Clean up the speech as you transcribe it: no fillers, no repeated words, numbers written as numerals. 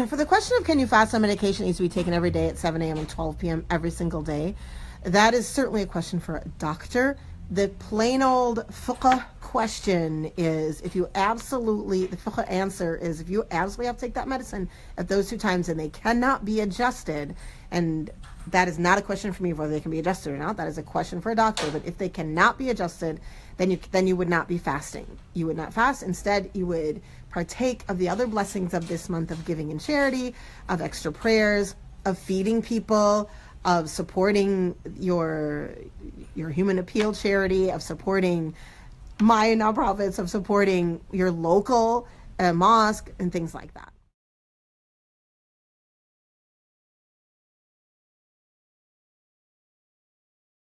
And for the question of can you fast on medication that needs to be taken every day at 7 a.m. and 12 p.m. every single day, that is certainly a question for a doctor. The plain old fiqh question is the fiqh answer is if you absolutely have to take that medicine at those 2 times and they cannot be adjusted, and that is not a question for me whether they can be adjusted or not. That is a question for a doctor. But if they cannot be adjusted, then you would not be fasting. You would not fast. Instead, you would partake of the other blessings of this month of giving in charity, of extra prayers, of feeding people, of supporting your human appeal charity, of supporting my nonprofits, of supporting your local mosque, and things like that.